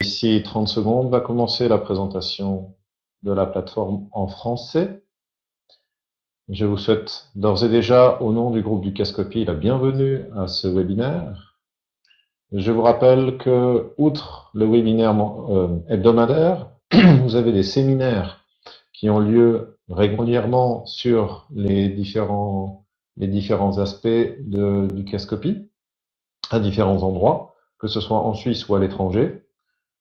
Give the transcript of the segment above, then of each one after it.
D'ici 30 secondes, va commencer la présentation de la plateforme en français. Je vous souhaite d'ores et déjà, au nom du groupe du Cascopie, la bienvenue à ce webinaire. Je vous rappelle que, outre le webinaire hebdomadaire, vous avez des séminaires qui ont lieu régulièrement sur les différents aspects du Cascopie, à différents endroits, que ce soit en Suisse ou à l'étranger,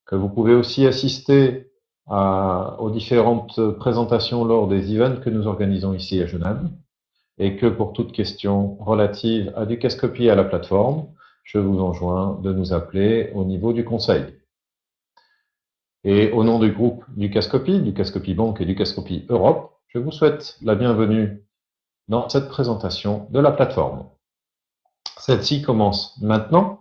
que vous pouvez aussi assister aux différentes présentations lors des events que nous organisons ici à Genève, et que pour toute question relative à du Cascopie et à la plateforme, je vous enjoins de nous appeler au niveau du conseil. Et au nom du groupe du Cascopie Banque et du Cascopie Europe, je vous souhaite la bienvenue dans cette présentation de la plateforme. Celle-ci commence maintenant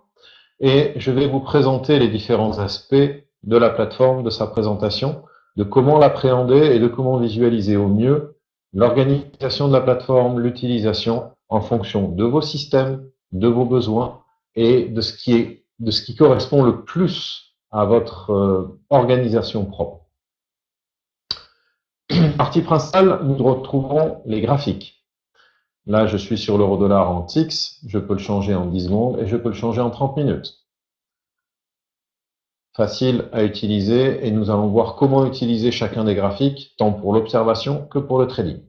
et je vais vous présenter les différents aspects de la plateforme, de sa présentation, de comment l'appréhender et de comment visualiser au mieux l'organisation de la plateforme, l'utilisation en fonction de vos systèmes, de vos besoins et de ce qui correspond le plus à votre organisation propre. Partie principale, nous retrouverons les graphiques. Là, je suis sur l'euro-dollar en TIX, je peux le changer en 10 secondes et je peux le changer en 30 minutes. Facile à utiliser et nous allons voir comment utiliser chacun des graphiques, tant pour l'observation que pour le trading.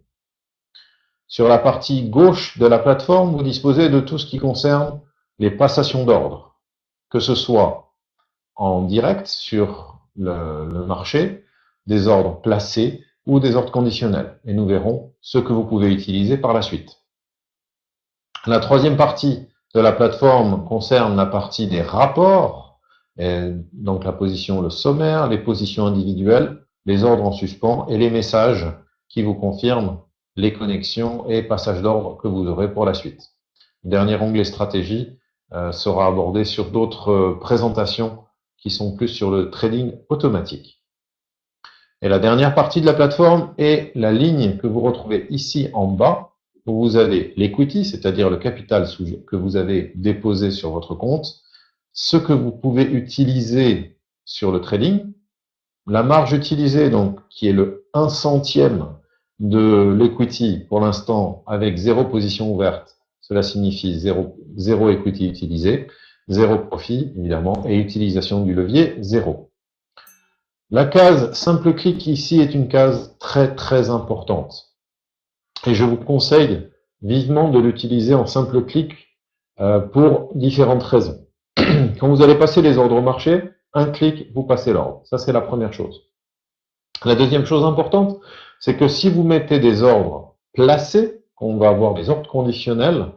Sur la partie gauche de la plateforme, vous disposez de tout ce qui concerne les passations d'ordre, que ce soit en direct sur le marché, des ordres placés ou des ordres conditionnels. Et nous verrons ce que vous pouvez utiliser par la suite. La troisième partie de la plateforme concerne la partie des rapports, et donc la position, le sommaire, les positions individuelles, les ordres en suspens et les messages qui vous confirment les connexions et passages d'ordre que vous aurez pour la suite. Le dernier onglet stratégie sera abordé sur d'autres présentations qui sont plus sur le trading automatique. Et la dernière partie de la plateforme est la ligne que vous retrouvez ici en bas, où vous avez l'equity, c'est-à-dire le capital que vous avez déposé sur votre compte, ce que vous pouvez utiliser sur le trading, la marge utilisée, donc, qui est le 1 centième de l'equity pour l'instant avec 0 position ouverte, cela signifie 0 equity utilisé, 0 profit, évidemment, et utilisation du levier, 0. La case simple clic ici est une case très très importante. Et je vous conseille vivement de l'utiliser en simple clic pour différentes raisons. Quand vous allez passer les ordres au marché, un clic, vous passez l'ordre. Ça, c'est la première chose. La deuxième chose importante, c'est que si vous mettez des ordres placés, on va avoir des ordres conditionnels,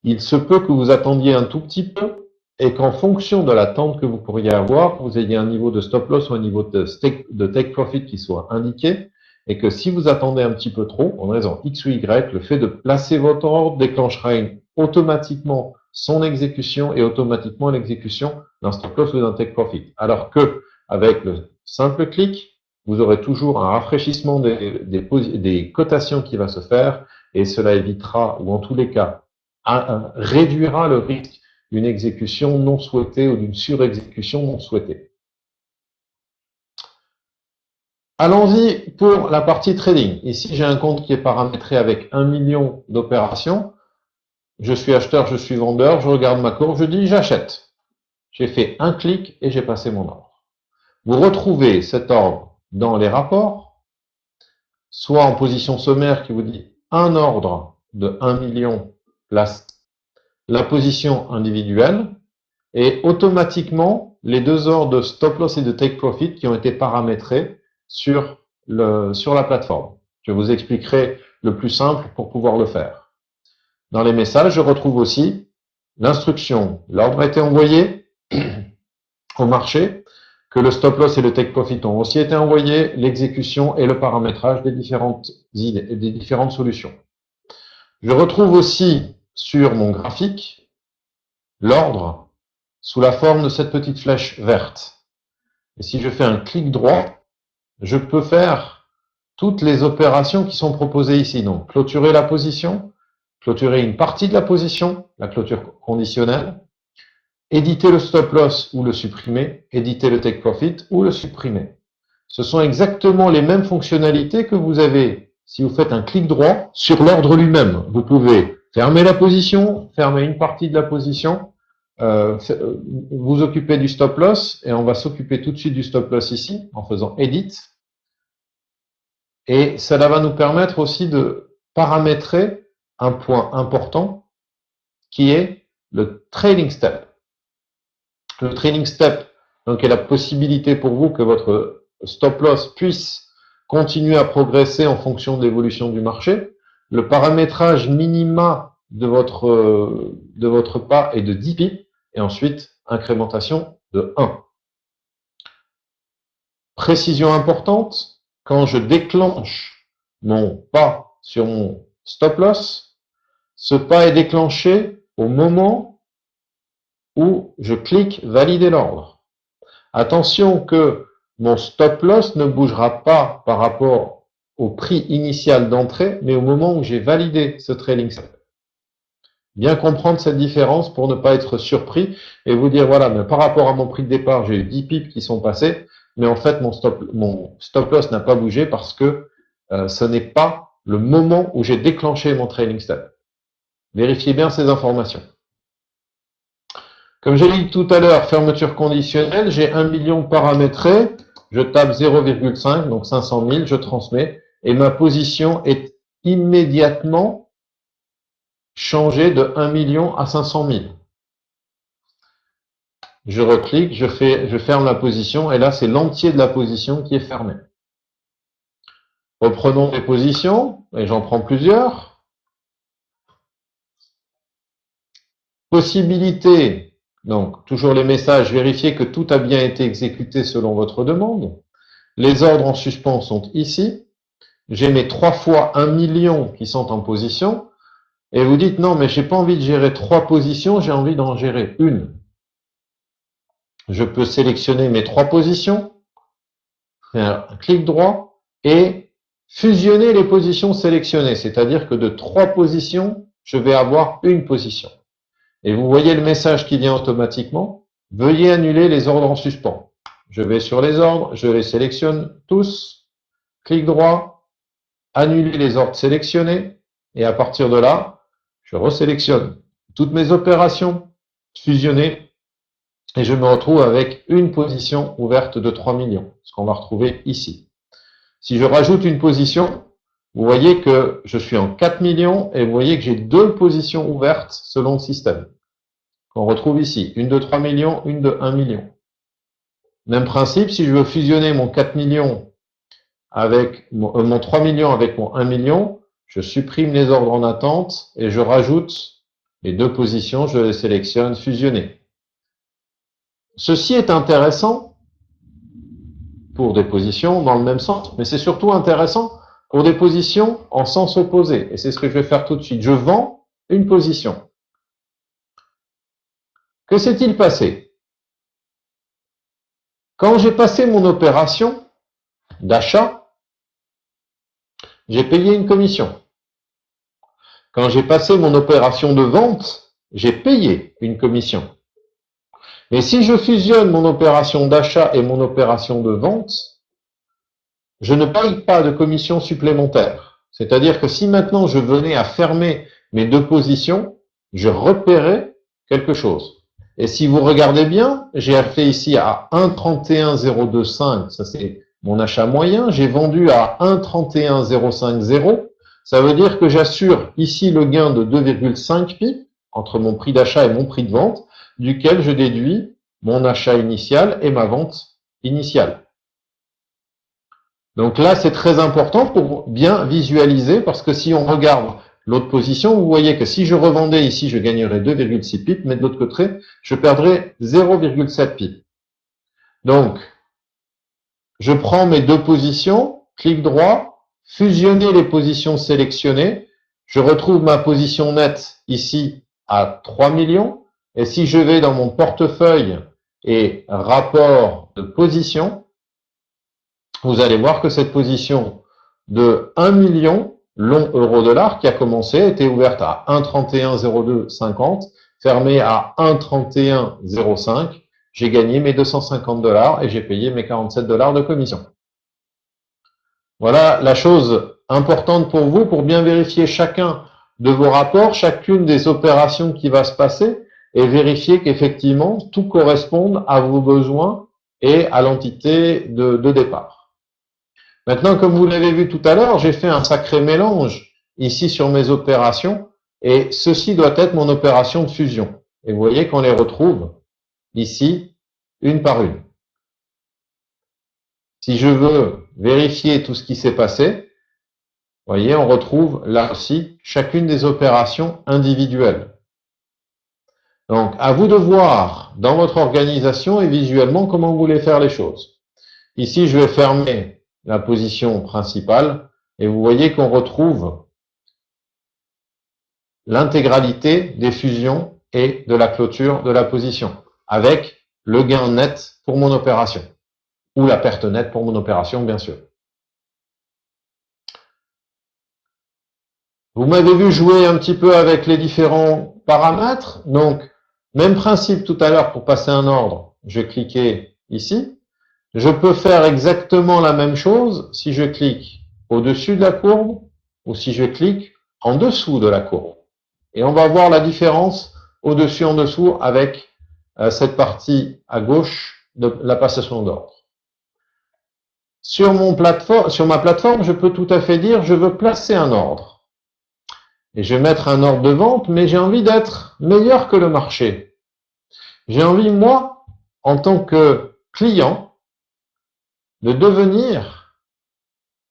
il se peut que vous attendiez un tout petit peu et qu'en fonction de l'attente que vous pourriez avoir, vous ayez un niveau de stop loss ou un niveau de take profit qui soit indiqué, et que si vous attendez un petit peu trop, en raison X ou Y, le fait de placer votre ordre déclenchera automatiquement son exécution et automatiquement l'exécution d'un stop loss ou d'un take profit. Alors que avec le simple clic, vous aurez toujours un rafraîchissement des cotations qui va se faire, et cela évitera, ou en tous les cas, réduira le risque d'une exécution non souhaitée ou d'une surexécution non souhaitée. Allons-y pour la partie trading. Ici, j'ai un compte qui est paramétré avec 1 million d'opérations. Je suis acheteur, je suis vendeur, je regarde ma courbe, je dis j'achète. J'ai fait un clic et j'ai passé mon ordre. Vous retrouvez cet ordre dans les rapports, soit en position sommaire qui vous dit un ordre de 1 million place la position individuelle et automatiquement les deux ordres de stop loss et de take profit qui ont été paramétrés sur la plateforme. Je vous expliquerai le plus simple pour pouvoir le faire. Dans les messages, je retrouve aussi l'instruction. L'ordre a été envoyé au marché, que le stop loss et le take profit ont aussi été envoyés, l'exécution et le paramétrage des différentes solutions. Je retrouve aussi sur mon graphique l'ordre sous la forme de cette petite flèche verte. Et si je fais un clic droit, je peux faire toutes les opérations qui sont proposées ici. Donc, clôturer la position, clôturer une partie de la position, la clôture conditionnelle, éditer le stop loss ou le supprimer, éditer le take profit ou le supprimer. Ce sont exactement les mêmes fonctionnalités que vous avez si vous faites un clic droit sur l'ordre lui-même. Vous pouvez fermer la position, fermer une partie de la position, vous occuper du stop loss, et on va s'occuper tout de suite du stop loss ici en faisant Edit. Et cela va nous permettre aussi de paramétrer un point important qui est le trailing step. Le trailing step, donc, est la possibilité pour vous que votre stop loss puisse continuer à progresser en fonction de l'évolution du marché. Le paramétrage minima de votre pas est de 10 pips, et ensuite incrémentation de 1. Précision importante, quand je déclenche mon pas sur mon stop loss, ce pas est déclenché au moment où je clique valider l'ordre. Attention que mon stop loss ne bougera pas par rapport au prix initial d'entrée, mais au moment où j'ai validé ce trailing step. Bien comprendre cette différence pour ne pas être surpris et vous dire, voilà, mais par rapport à mon prix de départ, j'ai eu 10 pips qui sont passés, mais en fait, mon stop loss n'a pas bougé parce que ce n'est pas le moment où j'ai déclenché mon trailing step. Vérifiez bien ces informations. Comme j'ai dit tout à l'heure, fermeture conditionnelle, j'ai 1 million paramétré, je tape 0,5, donc 500 000, je transmets, et ma position est immédiatement changée de 1 million à 500 000. Je reclique, je ferme la position, et là, c'est l'entier de la position qui est fermé. Reprenons les positions, et j'en prends plusieurs. Possibilité. Donc, toujours les messages, vérifiez que tout a bien été exécuté selon votre demande. Les ordres en suspens sont ici. J'ai mes 3 fois 1 million qui sont en position. Et vous dites, non, mais j'ai pas envie de gérer 3 positions, j'ai envie d'en gérer une. Je peux sélectionner mes 3 positions, faire un clic droit et fusionner les positions sélectionnées. C'est-à-dire que de 3 positions, je vais avoir une position. Et vous voyez le message qui vient automatiquement. Veuillez annuler les ordres en suspens. Je vais sur les ordres, je les sélectionne tous. Clic droit, annuler les ordres sélectionnés. Et à partir de là, je resélectionne toutes mes opérations fusionnées. Et je me retrouve avec une position ouverte de 3 millions. Ce qu'on va retrouver ici. Si je rajoute une position, vous voyez que je suis en 4 millions et vous voyez que j'ai 2 positions ouvertes selon le système. On retrouve ici, une de 3 millions, une de 1 million. Même principe, si je veux fusionner mon 4 millions avec mon 3 millions avec mon 1 million, je supprime les ordres en attente et je rajoute les 2 positions, je les sélectionne, fusionner. Ceci est intéressant pour des positions dans le même sens, mais c'est surtout intéressant pour des positions en sens opposé. Et c'est ce que je vais faire tout de suite. Je vends une position. Que s'est-il passé? Quand j'ai passé mon opération d'achat, j'ai payé une commission. Quand j'ai passé mon opération de vente, j'ai payé une commission. Mais si je fusionne mon opération d'achat et mon opération de vente, je ne paye pas de commission supplémentaire. C'est-à-dire que si maintenant je venais à fermer mes 2 positions, je repaierais quelque chose. Et si vous regardez bien, j'ai fait ici à 1,31025, ça c'est mon achat moyen, j'ai vendu à 1,31050, ça veut dire que j'assure ici le gain de 2,5 pips entre mon prix d'achat et mon prix de vente, duquel je déduis mon achat initial et ma vente initiale. Donc là, c'est très important pour bien visualiser, parce que si on regarde l'autre position, vous voyez que si je revendais ici, je gagnerais 2,6 pips, mais de l'autre côté, je perdrais 0,7 pips. Donc, je prends mes 2 positions, clic droit, fusionner les positions sélectionnées, je retrouve ma position nette ici à 3 millions, et si je vais dans mon portefeuille et rapport de position, vous allez voir que cette position de 1 million long euro-dollar qui a commencé, était ouverte à 1,310250, fermé à 1,3105, j'ai gagné mes 250 $ et j'ai payé mes 47 $ de commission. Voilà la chose importante pour vous, pour bien vérifier chacun de vos rapports, chacune des opérations qui va se passer, et vérifier qu'effectivement tout corresponde à vos besoins et à l'entité de départ. Maintenant, comme vous l'avez vu tout à l'heure, j'ai fait un sacré mélange ici sur mes opérations, et ceci doit être mon opération de fusion. Et vous voyez qu'on les retrouve ici, une par une. Si je veux vérifier tout ce qui s'est passé, vous voyez, on retrouve là aussi chacune des opérations individuelles. Donc, à vous de voir dans votre organisation et visuellement comment vous voulez faire les choses. Ici, je vais fermer la position principale et vous voyez qu'on retrouve l'intégralité des fusions et de la clôture de la position avec le gain net pour mon opération ou la perte nette pour mon opération, bien sûr. Vous m'avez vu jouer un petit peu avec les différents paramètres. Donc, même principe tout à l'heure pour passer un ordre. Je vais cliquer ici. Je peux faire exactement la même chose si je clique au-dessus de la courbe ou si je clique en dessous de la courbe. Et on va voir la différence au-dessus, en dessous avec cette partie à gauche de la passation d'ordre. Sur ma plateforme, je peux tout à fait dire je veux placer un ordre. Et je vais mettre un ordre de vente, mais j'ai envie d'être meilleur que le marché. J'ai envie, moi, en tant que client, de devenir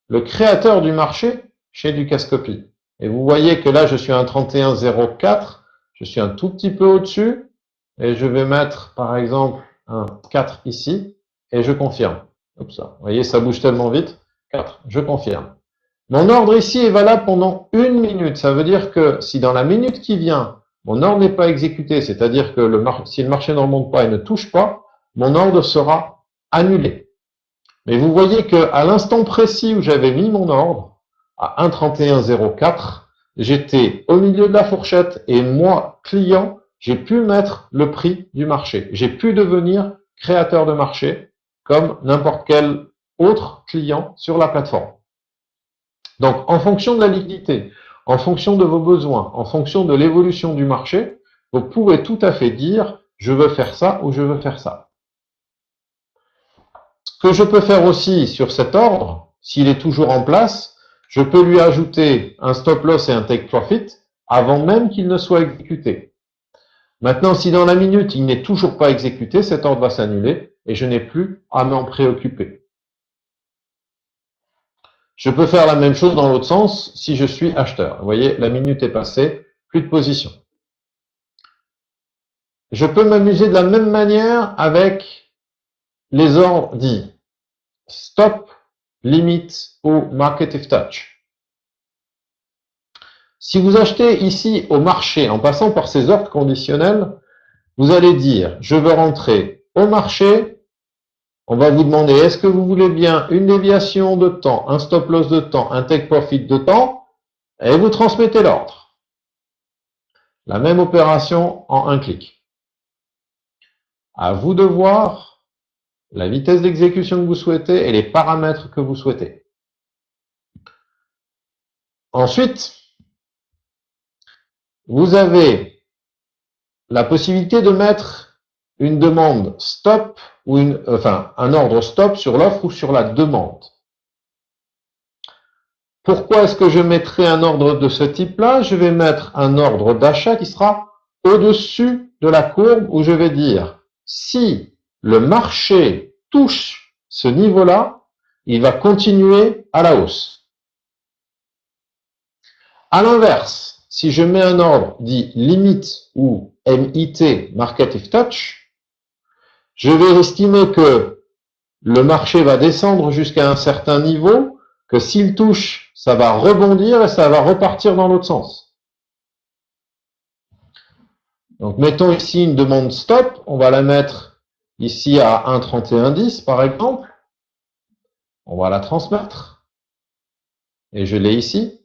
le créateur du marché chez Dukascopy. Et vous voyez que là, je suis à 31,04, je suis un tout petit peu au-dessus, et je vais mettre, par exemple, un 4 ici, et je confirme. Comme ça. Vous voyez, ça bouge tellement vite. 4, je confirme. Mon ordre ici est valable pendant 1 minute. Ça veut dire que si dans la minute qui vient, mon ordre n'est pas exécuté, c'est-à-dire que si le marché ne remonte pas et ne touche pas, mon ordre sera annulé. Mais vous voyez qu'à l'instant précis où j'avais mis mon ordre, à 1,3104, j'étais au milieu de la fourchette et moi, client, j'ai pu mettre le prix du marché. J'ai pu devenir créateur de marché comme n'importe quel autre client sur la plateforme. Donc, en fonction de la liquidité, en fonction de vos besoins, en fonction de l'évolution du marché, vous pouvez tout à fait dire « je veux faire ça » ou « je veux faire ça ». Ce que je peux faire aussi sur cet ordre, s'il est toujours en place, je peux lui ajouter un stop loss et un take profit avant même qu'il ne soit exécuté. Maintenant, si dans la minute, il n'est toujours pas exécuté, cet ordre va s'annuler et je n'ai plus à m'en préoccuper. Je peux faire la même chose dans l'autre sens si je suis acheteur. Vous voyez, la minute est passée, plus de position. Je peux m'amuser de la même manière avec les ordres dits stop, limit ou market if touch. Si vous achetez ici au marché en passant par ces ordres conditionnels, vous allez dire je veux rentrer au marché. On va vous demander, est-ce que vous voulez bien une déviation de temps, un stop loss de temps, un take profit de temps, et vous transmettez l'ordre. La même opération en un clic. À vous de voir la vitesse d'exécution que vous souhaitez et les paramètres que vous souhaitez. Ensuite, vous avez la possibilité de mettre une demande stop ou un ordre stop sur l'offre ou sur la demande. Pourquoi est-ce que je mettrai un ordre de ce type-là? Je vais mettre un ordre d'achat qui sera au-dessus de la courbe où je vais dire si le marché touche ce niveau-là, il va continuer à la hausse. À l'inverse, si je mets un ordre dit limit ou MIT, Market if Touch, je vais estimer que le marché va descendre jusqu'à un certain niveau, que s'il touche, ça va rebondir et ça va repartir dans l'autre sens. Donc, mettons ici une demande stop. On va la mettre ici à 1,3110 par exemple. On va la transmettre. Et je l'ai ici.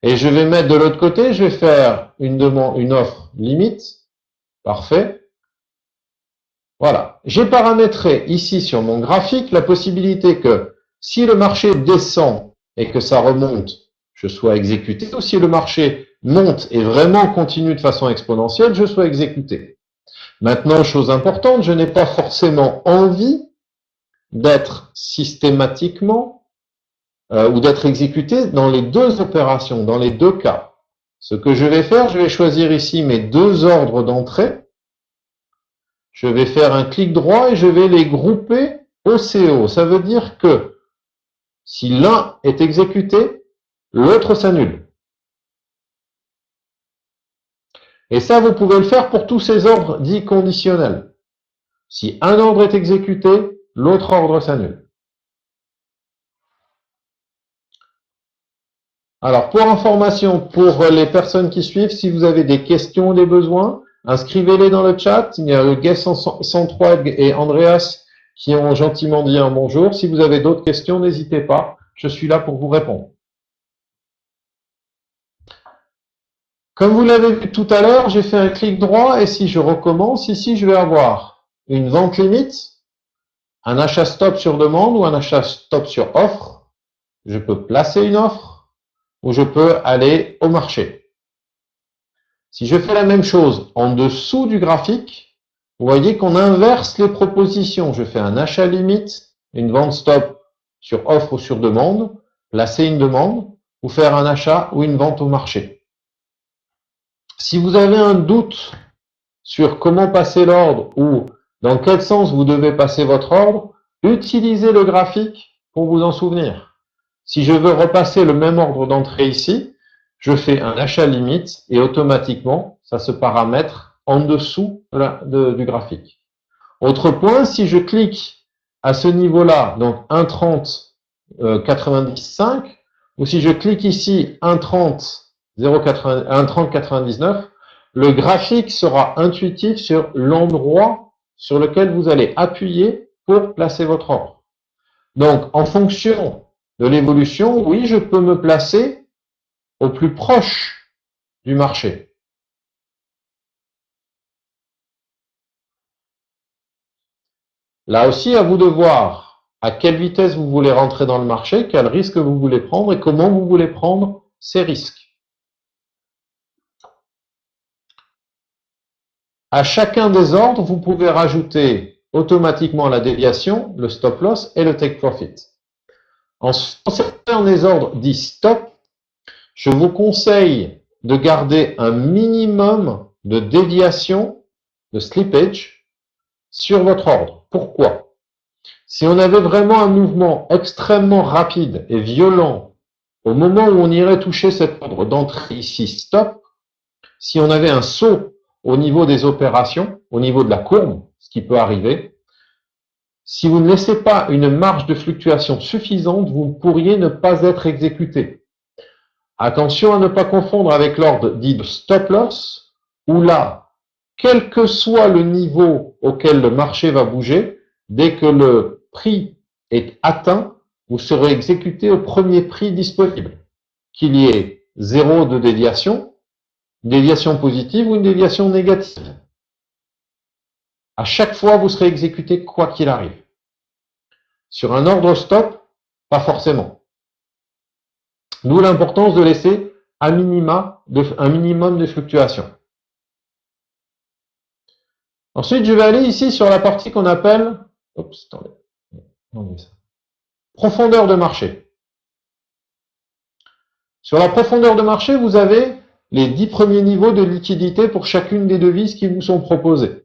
Et je vais mettre de l'autre côté, je vais faire une offre limite Parfait. Voilà. J'ai paramétré ici sur mon graphique la possibilité que si le marché descend et que ça remonte, je sois exécuté, ou si le marché monte et vraiment continue de façon exponentielle, je sois exécuté. Maintenant, chose importante, je n'ai pas forcément envie d'être systématiquement ou d'être exécuté dans les deux opérations, dans les deux cas. Ce que je vais faire, je vais choisir ici mes deux ordres d'entrée. Je vais faire un clic droit et je vais les grouper au CO. Ça veut dire que si l'un est exécuté, l'autre s'annule. Et ça, vous pouvez le faire pour tous ces ordres dits conditionnels. Si un ordre est exécuté, l'autre ordre s'annule. Alors, pour information, pour les personnes qui suivent, si vous avez des questions ou des besoins, inscrivez-les dans le chat. Il y a le Guest103 et Andreas qui ont gentiment dit un bonjour. Si vous avez d'autres questions, n'hésitez pas. Je suis là pour vous répondre. Comme vous l'avez vu tout à l'heure, j'ai fait un clic droit et si je recommence, ici, je vais avoir une vente limite, un achat stop sur demande ou un achat stop sur offre. Je peux placer une offre ou je peux aller au marché. Si je fais la même chose en dessous du graphique, vous voyez qu'on inverse les propositions. Je fais un achat limite, une vente stop sur offre ou sur demande, placer une demande ou faire un achat ou une vente au marché. Si vous avez un doute sur comment passer l'ordre ou dans quel sens vous devez passer votre ordre, utilisez le graphique pour vous en souvenir. Si je veux repasser le même ordre d'entrée ici, je fais un achat limite et automatiquement, ça se paramètre en dessous du graphique. Autre point, si je clique à ce niveau-là, donc 1,30,95, ou si je clique ici 1,30,99, le graphique sera intuitif sur l'endroit sur lequel vous allez appuyer pour placer votre ordre. Donc, en fonction de l'évolution, oui, je peux me placer au plus proche du marché. Là aussi, à vous de voir à quelle vitesse vous voulez rentrer dans le marché, quel risque vous voulez prendre et comment vous voulez prendre ces risques. À chacun des ordres, vous pouvez rajouter automatiquement la déviation, le stop loss et le take profit. En concernant les ordres dits stop, je vous conseille de garder un minimum de déviation, de slippage, sur votre ordre. Pourquoi? Si on avait vraiment un mouvement extrêmement rapide et violent au moment où on irait toucher cet ordre d'entrée ici stop, si on avait un saut au niveau des opérations, au niveau de la courbe, ce qui peut arriver, si vous ne laissez pas une marge de fluctuation suffisante, vous pourriez ne pas être exécuté. Attention à ne pas confondre avec l'ordre dit de stop loss, où là, quel que soit le niveau auquel le marché va bouger, dès que le prix est atteint, vous serez exécuté au premier prix disponible. Qu'il y ait zéro de déviation positive ou une déviation négative. À chaque fois, vous serez exécuté quoi qu'il arrive. Sur un ordre stop, pas forcément. D'où l'importance de laisser un minimum de fluctuation. Ensuite, je vais aller ici sur la partie qu'on appelle profondeur de marché. Sur la profondeur de marché, vous avez les 10 premiers niveaux de liquidité pour chacune des devises qui vous sont proposées.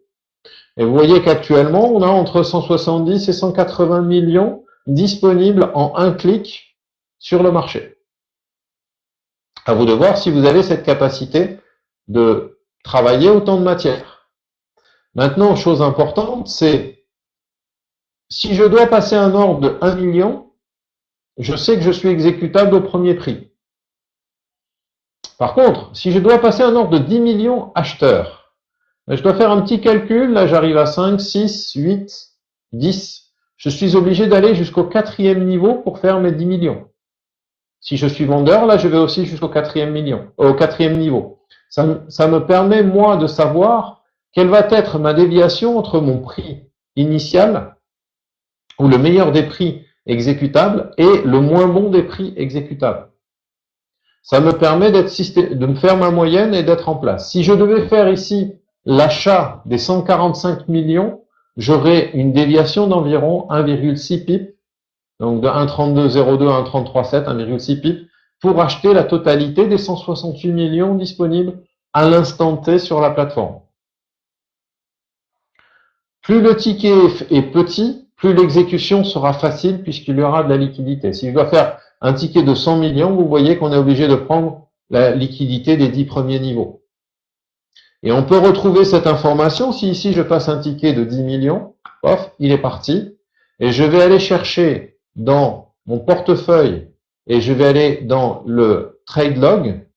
Et vous voyez qu'actuellement, on a entre 170 et 180 millions disponibles en un clic sur le marché. À vous de voir si vous avez cette capacité de travailler autant de matière. Maintenant, chose importante, c'est si je dois passer un ordre de 1 million, je sais que je suis exécutable au premier prix. Par contre, si je dois passer un ordre de 10 millions acheteurs, je dois faire un petit calcul, là j'arrive à 5, 6, 8, 10. Je suis obligé d'aller jusqu'au 4e niveau pour faire mes 10 millions. Si je suis vendeur, là je vais aussi jusqu'au 4e niveau. Ça me permet, moi, de savoir quelle va être ma déviation entre mon prix initial, ou le meilleur des prix exécutables, et le moins bon des prix exécutables. Ça me permet de me faire ma moyenne et d'être en place. Si je devais faire ici l'achat des 145 millions, j'aurais une déviation d'environ 1,6 pip, donc de 1,3202 à 1,33,7, 1,6 pip, pour acheter la totalité des 168 millions disponibles à l'instant T sur la plateforme. Plus le ticket est petit, plus l'exécution sera facile puisqu'il y aura de la liquidité. Si je dois faire un ticket de 100 millions, vous voyez qu'on est obligé de prendre la liquidité des 10 premiers niveaux. Et on peut retrouver cette information si ici je passe un ticket de 10 millions, pof, il est parti, et je vais aller chercher dans mon portefeuille et je vais aller dans le trade log,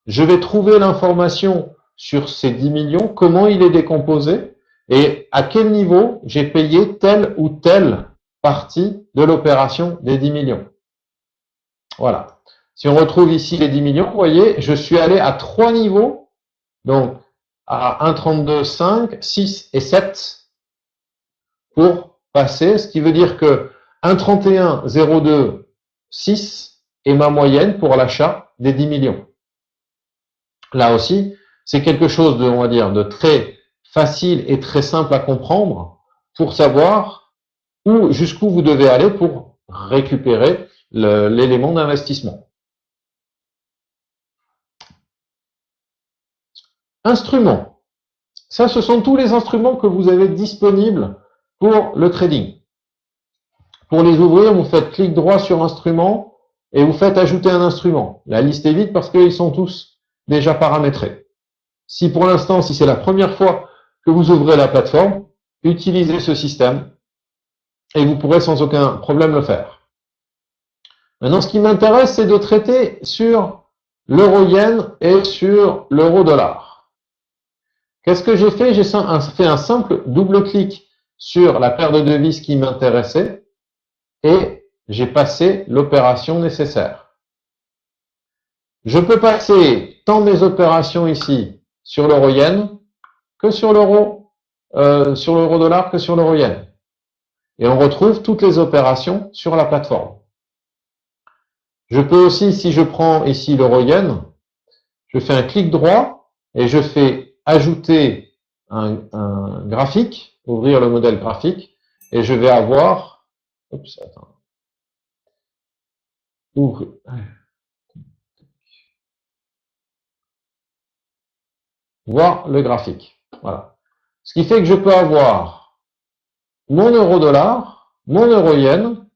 je vais trouver l'information sur ces 10 millions, comment il est décomposé et à quel niveau j'ai payé telle ou telle partie de l'opération des 10 millions. Voilà. Si on retrouve ici les 10 millions, vous voyez, je suis allé à 3 niveaux, donc à 1,32,5, 6 et 7 pour passer, ce qui veut dire que 1,31,02, 6 est ma moyenne pour l'achat des 10 millions. Là aussi, c'est quelque chose de, on va dire, de très facile et très simple à comprendre pour savoir jusqu'où vous devez aller pour récupérer l'élément d'investissement. Instruments. Ça, ce sont tous les instruments que vous avez disponibles pour le trading. Pour les ouvrir, vous faites clic droit sur instrument et vous faites ajouter un instrument. La liste est vide parce qu'ils sont tous déjà paramétrés. Si pour l'instant, si c'est la première fois que vous ouvrez la plateforme, utilisez ce système et vous pourrez sans aucun problème le faire. Maintenant, ce qui m'intéresse, c'est de traiter sur l'euro-yen et sur l'euro-dollar. Qu'est-ce que j'ai fait? J'ai fait un simple double-clic sur la paire de devises qui m'intéressait et j'ai passé l'opération nécessaire. Je peux passer tant mes opérations ici sur l'euro-yen que sur l'euro-dollar que sur l'euro-yen. Et on retrouve toutes les opérations sur la plateforme. Je peux aussi, si je prends ici l'euro-yen, je fais un clic droit et je fais ajouter un graphique, ouvrir le modèle graphique, et je vais avoir, voir le graphique. Voilà. Ce qui fait que je peux avoir mon euro-dollar, mon euro-yen,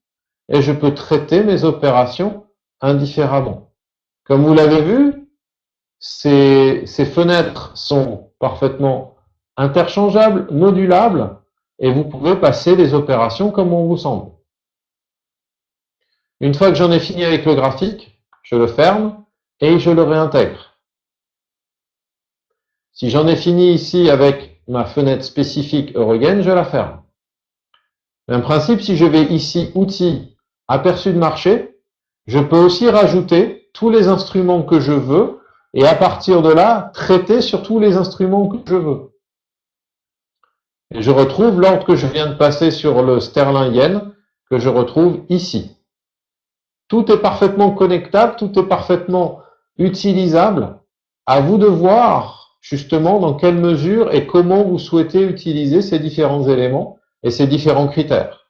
et je peux traiter mes opérations indifféremment. Comme vous l'avez vu, ces fenêtres sont parfaitement interchangeables, modulables, et vous pouvez passer les opérations comme on vous semble. Une fois que j'en ai fini avec le graphique, je le ferme et je le réintègre. Si j'en ai fini ici avec ma fenêtre spécifique euro-yen, je la ferme. Même principe, si je vais ici, outils, aperçu de marché, je peux aussi rajouter tous les instruments que je veux et à partir de là, traiter sur tous les instruments que je veux. Et je retrouve l'ordre que je viens de passer sur le sterling yen que je retrouve ici. Tout est parfaitement connectable, tout est parfaitement utilisable. À vous de voir justement dans quelle mesure et comment vous souhaitez utiliser ces différents éléments et ces différents critères.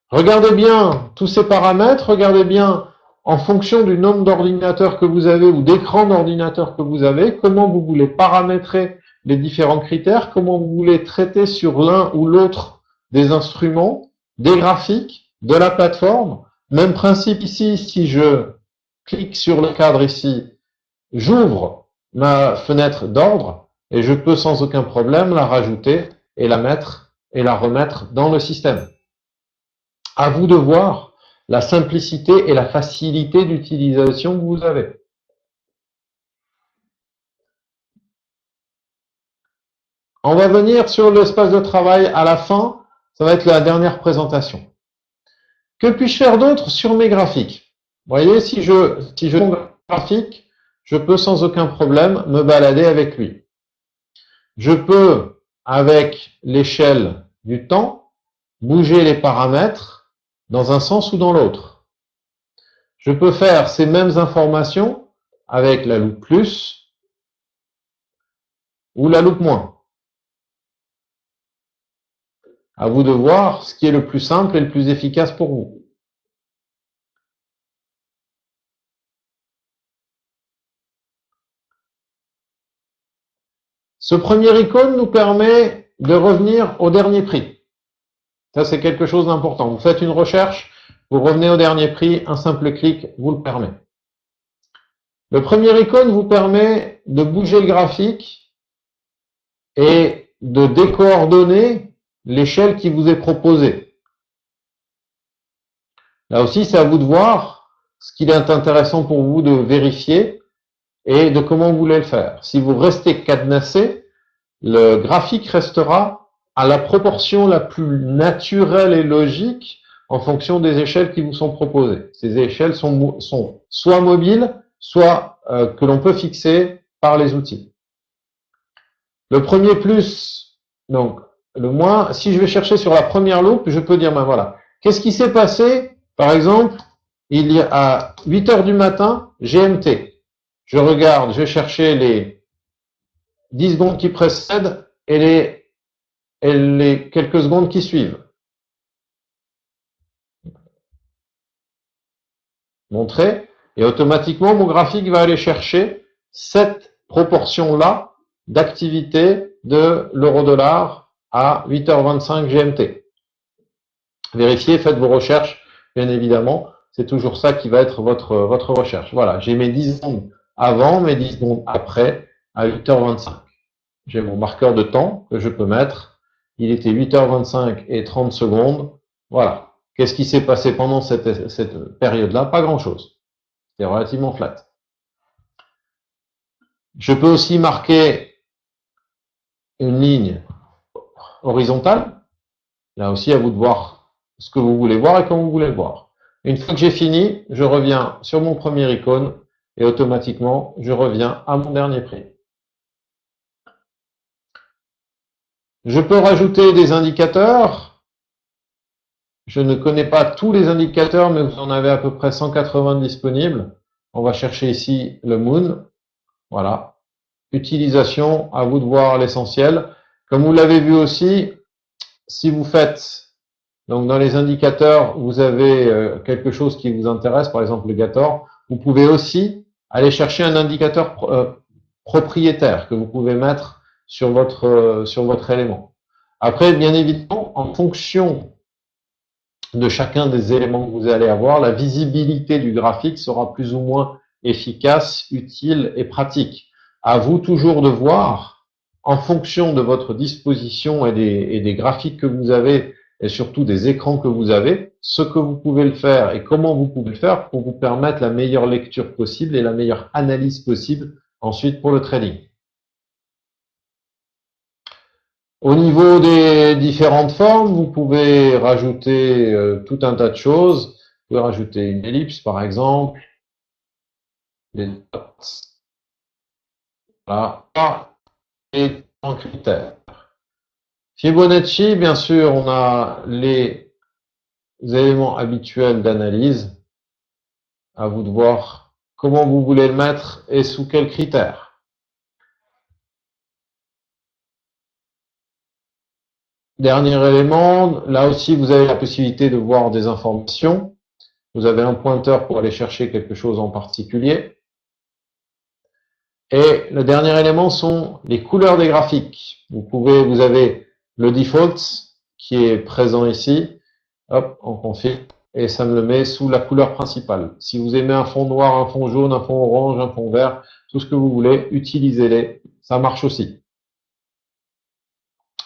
Regardez bien tous ces paramètres, regardez bien en fonction du nombre d'ordinateurs que vous avez ou d'écran d'ordinateur que vous avez, comment vous voulez paramétrer les différents critères, comment vous voulez traiter sur l'un ou l'autre des instruments, des graphiques, de la plateforme. Même principe ici, si je clique sur le cadre ici, j'ouvre ma fenêtre d'ordre et je peux sans aucun problème la rajouter et la mettre et la remettre dans le système. À vous de voir la simplicité et la facilité d'utilisation que vous avez. On va venir sur l'espace de travail à la fin. Ça va être la dernière présentation. Que puis-je faire d'autre sur mes graphiques? voyez, si je mon graphique, je peux sans aucun problème me balader avec lui. Je peux, avec l'échelle du temps, bouger les paramètres dans un sens ou dans l'autre. Je peux faire ces mêmes informations avec la loupe plus ou la loupe moins. À vous de voir ce qui est le plus simple et le plus efficace pour vous. Ce premier icône nous permet de revenir au dernier prix. Ça, c'est quelque chose d'important. Vous faites une recherche, vous revenez au dernier prix, un simple clic vous le permet. Le premier icône vous permet de bouger le graphique et de décoordonner l'échelle qui vous est proposée. Là aussi, c'est à vous de voir ce qu'il est intéressant pour vous de vérifier et de comment vous voulez le faire. Si vous restez cadenassé, le graphique restera à la proportion la plus naturelle et logique en fonction des échelles qui vous sont proposées. Ces échelles sont soit mobiles, soit que l'on peut fixer par les outils. Le premier plus, donc le moins, si je vais chercher sur la première loupe, je peux dire, ben voilà, qu'est-ce qui s'est passé, par exemple, il y a à 8 heures du matin, GMT. Je regarde, je vais chercher les 10 secondes qui précèdent et les quelques secondes qui suivent. Montrer, et automatiquement, mon graphique va aller chercher cette proportion-là d'activité de l'euro-dollar à 8h25 GMT. Vérifiez, faites vos recherches, bien évidemment. C'est toujours ça qui va être votre recherche. Voilà, j'ai mes 10 secondes avant, mes 10 secondes après, à 8h25. J'ai mon marqueur de temps que je peux mettre. Il était 8h25 et 30 secondes. Voilà. Qu'est-ce qui s'est passé pendant cette période-là? Pas grand-chose. C'est relativement flat. Je peux aussi marquer une ligne horizontale. Là aussi, à vous de voir ce que vous voulez voir et comment vous voulez le voir. Une fois que j'ai fini, je reviens sur mon premier icône et automatiquement, je reviens à mon dernier prix. Je peux rajouter des indicateurs. Je ne connais pas tous les indicateurs, mais vous en avez à peu près 180 disponibles. On va chercher ici le Moon. Voilà. Utilisation, à vous de voir l'essentiel. Comme vous l'avez vu aussi, si vous faites, donc dans les indicateurs, vous avez quelque chose qui vous intéresse, par exemple le Gator, vous pouvez aussi aller chercher un indicateur propriétaire que vous pouvez mettre sur votre élément. Après, bien évidemment, en fonction de chacun des éléments que vous allez avoir, la visibilité du graphique sera plus ou moins efficace, utile et pratique. À vous toujours de voir, en fonction de votre disposition et des graphiques que vous avez, et surtout des écrans que vous avez, ce que vous pouvez le faire et comment vous pouvez le faire pour vous permettre la meilleure lecture possible et la meilleure analyse possible ensuite pour le trading. Au niveau des différentes formes, vous pouvez rajouter tout un tas de choses. Vous pouvez rajouter une ellipse, par exemple. Des dots. Voilà. Et en critères. Fibonacci, bien sûr, on a les éléments habituels d'analyse. À vous de voir comment vous voulez le mettre et sous quels critères. Dernier élément, là aussi vous avez la possibilité de voir des informations. Vous avez un pointeur pour aller chercher quelque chose en particulier. Et le dernier élément sont les couleurs des graphiques. Vous avez le default qui est présent ici. Hop, on config et ça me le met sous la couleur principale. Si vous aimez un fond noir, un fond jaune, un fond orange, un fond vert, tout ce que vous voulez, utilisez-les. Ça marche aussi.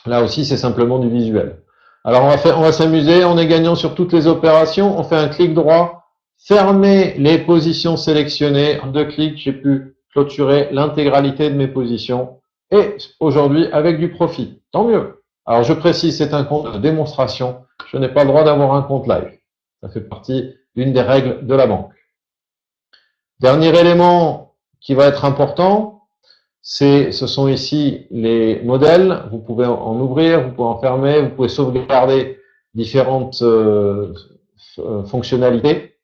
Là aussi, c'est simplement du visuel. Alors, on va s'amuser. On est gagnant sur toutes les opérations. On fait un clic droit. Fermer les positions sélectionnées. En 2 clics, j'ai pu clôturer l'intégralité de mes positions. Et aujourd'hui, avec du profit. Tant mieux. Alors, je précise, c'est un compte de démonstration. Je n'ai pas le droit d'avoir un compte live. Ça fait partie d'une des règles de la banque. Dernier élément qui va être important, ce sont ici les modèles. Vous pouvez en ouvrir, vous pouvez en fermer, vous pouvez sauvegarder différentes fonctionnalités.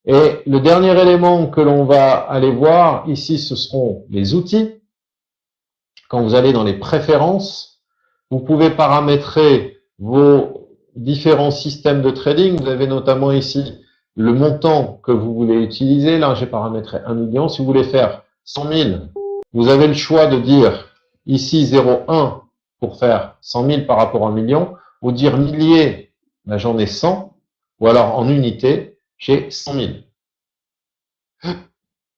Et le dernier élément que l'on va aller voir ici, ce seront les outils. Quand vous allez dans les préférences, vous pouvez paramétrer vos différents systèmes de trading. Vous avez notamment ici le montant que vous voulez utiliser. Là, j'ai paramétré 1 million. Si vous voulez faire 100 000, vous avez le choix de dire ici 0,1 pour faire 100 000 par rapport à 1 million, ou dire milliers, ben, j'en ai 100, ou alors en unité, j'ai 100 000.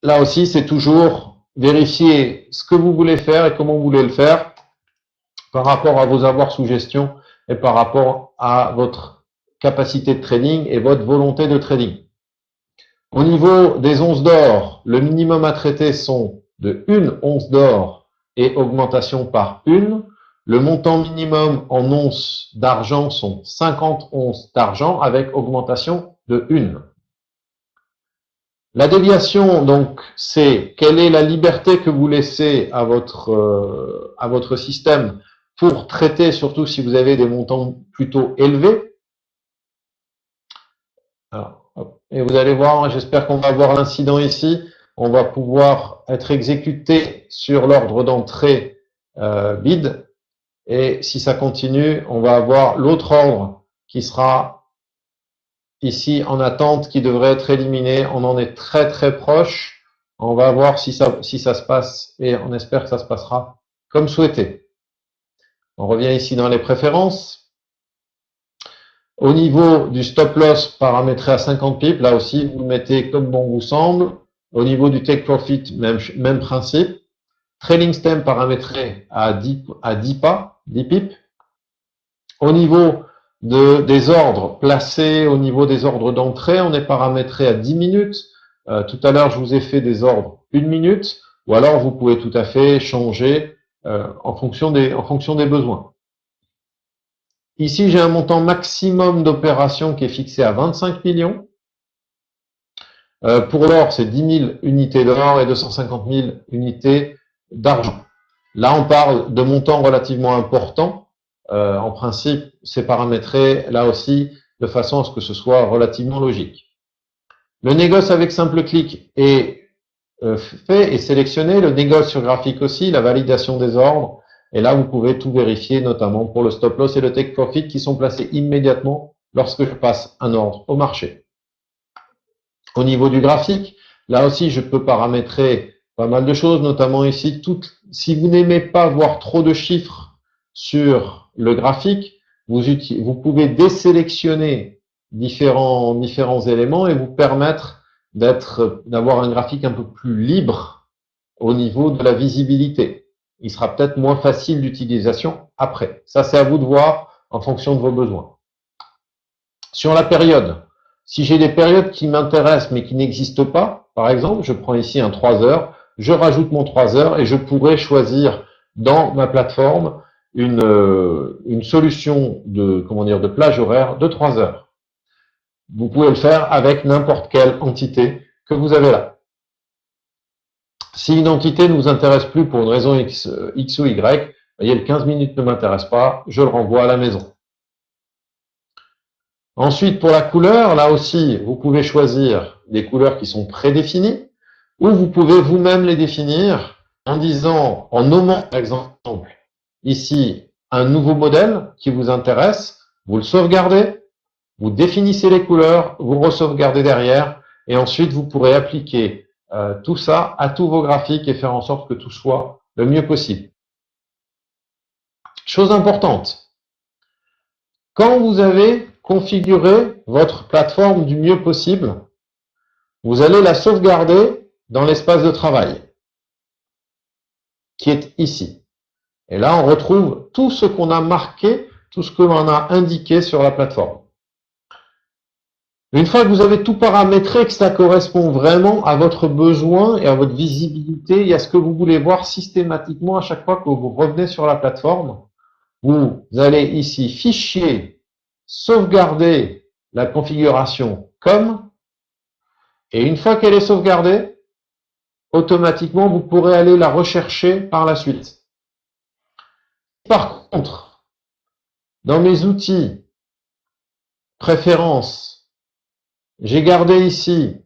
Là aussi, c'est toujours vérifier ce que vous voulez faire et comment vous voulez le faire par rapport à vos avoirs sous gestion et par rapport à votre capacité de trading et votre volonté de trading. Au niveau des onces d'or, le minimum à traiter sont de 1 once d'or et augmentation par 1. Le montant minimum en onces d'argent sont 50 onces d'argent avec augmentation de 1. La déviation, donc, c'est quelle est la liberté que vous laissez à votre système pour traiter, surtout si vous avez des montants plutôt élevés. Alors, et vous allez voir, j'espère qu'on va voir l'incident ici. On va pouvoir être exécuté sur l'ordre d'entrée bid. Et si ça continue, on va avoir l'autre ordre qui sera ici en attente, qui devrait être éliminé. On en est très très proche. On va voir si ça se passe et on espère que ça se passera comme souhaité. On revient ici dans les préférences. Au niveau du stop loss paramétré à 50 pips, là aussi vous le mettez comme bon vous semble. Au niveau du take profit, même principe. Trailing stem paramétré à 10 pips. Au niveau des ordres placés, au niveau des ordres d'entrée, on est paramétré à 10 minutes. Tout à l'heure, je vous ai fait des ordres 1 minute, ou alors vous pouvez tout à fait changer en fonction des besoins. Ici, j'ai un montant maximum d'opérations qui est fixé à 25 millions. Pour l'or, c'est 10 000 unités d'or et 250 000 unités d'argent. Là, on parle de montants relativement importants. En principe, c'est paramétré là aussi de façon à ce que ce soit relativement logique. Le négoce avec simple clic est fait et sélectionné. Le négoce sur graphique aussi, la validation des ordres. Et là, vous pouvez tout vérifier, notamment pour le stop loss et le take profit qui sont placés immédiatement lorsque je passe un ordre au marché. Au niveau du graphique, là aussi, je peux paramétrer pas mal de choses, notamment ici, si vous n'aimez pas voir trop de chiffres sur le graphique, vous pouvez désélectionner différents éléments et vous permettre d'avoir un graphique un peu plus libre au niveau de la visibilité. Il sera peut-être moins facile d'utilisation après. Ça, c'est à vous de voir en fonction de vos besoins. Sur la période, si j'ai des périodes qui m'intéressent mais qui n'existent pas, par exemple, je prends ici un 3 heures, je rajoute mon 3 heures et je pourrais choisir dans ma plateforme une solution de plage horaire de 3 heures. Vous pouvez le faire avec n'importe quelle entité que vous avez là. Si une entité ne vous intéresse plus pour une raison X ou Y, voyez, le 15 minutes ne m'intéresse pas, je le renvoie à la maison. Ensuite, pour la couleur, là aussi, vous pouvez choisir des couleurs qui sont prédéfinies, ou vous pouvez vous-même les définir en nommant, par exemple, ici, un nouveau modèle qui vous intéresse, vous le sauvegardez, vous définissez les couleurs, vous re-sauvegardez derrière, et ensuite vous pourrez appliquer tout ça à tous vos graphiques et faire en sorte que tout soit le mieux possible. Chose importante, quand vous avez configuré votre plateforme du mieux possible, vous allez la sauvegarder dans l'espace de travail, qui est ici. Et là, on retrouve tout ce qu'on a marqué, tout ce que l'on a indiqué sur la plateforme. Une fois que vous avez tout paramétré, que ça correspond vraiment à votre besoin et à votre visibilité et à ce que vous voulez voir systématiquement à chaque fois que vous revenez sur la plateforme, vous allez ici Fichier, sauvegarder la configuration comme, Et une fois qu'elle est sauvegardée, automatiquement, vous pourrez aller la rechercher par la suite. Par contre, dans mes outils, préférences, j'ai gardé ici,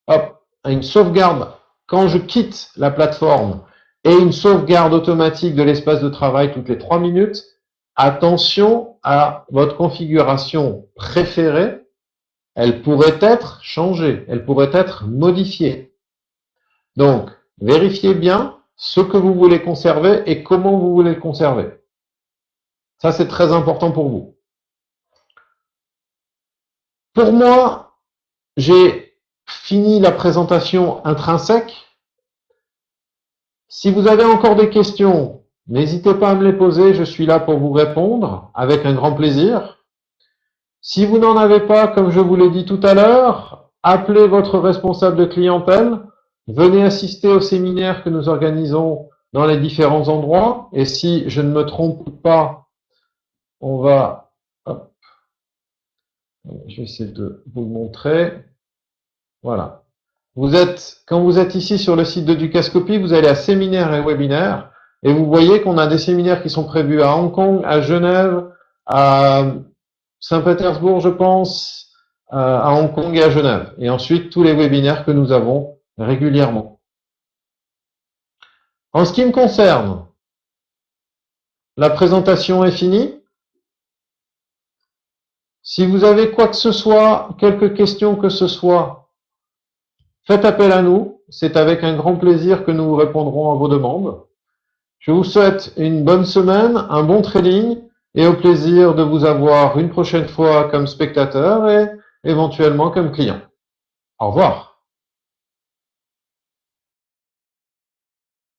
hop, une sauvegarde quand je quitte la plateforme et une sauvegarde automatique de l'espace de travail toutes les 3 minutes. Attention à votre configuration préférée. Elle pourrait être changée, elle pourrait être modifiée. Donc, vérifiez bien ce que vous voulez conserver et comment vous voulez le conserver. Ça, c'est très important pour vous. Pour moi, j'ai fini la présentation intrinsèque. Si vous avez encore des questions, n'hésitez pas à me les poser, je suis là pour vous répondre avec un grand plaisir. Si vous n'en avez pas, comme je vous l'ai dit tout à l'heure, appelez votre responsable de clientèle, venez assister au séminaire que nous organisons dans les différents endroits. Et si je ne me trompe pas, on va... Hop, je vais essayer de vous le montrer. Voilà. Quand vous êtes ici sur le site de Ducascopy, vous allez à séminaire et webinaire, et vous voyez qu'on a des séminaires qui sont prévus à Hong Kong, à Genève, à Saint-Pétersbourg, je pense, à Hong Kong et à Genève. Et ensuite, tous les webinaires que nous avons régulièrement. En ce qui me concerne, la présentation est finie. Si vous avez quoi que ce soit, quelques questions que ce soit, faites appel à nous. C'est avec un grand plaisir que nous répondrons à vos demandes. Je vous souhaite une bonne semaine, un bon trading et au plaisir de vous avoir une prochaine fois comme spectateur et éventuellement comme client. Au revoir.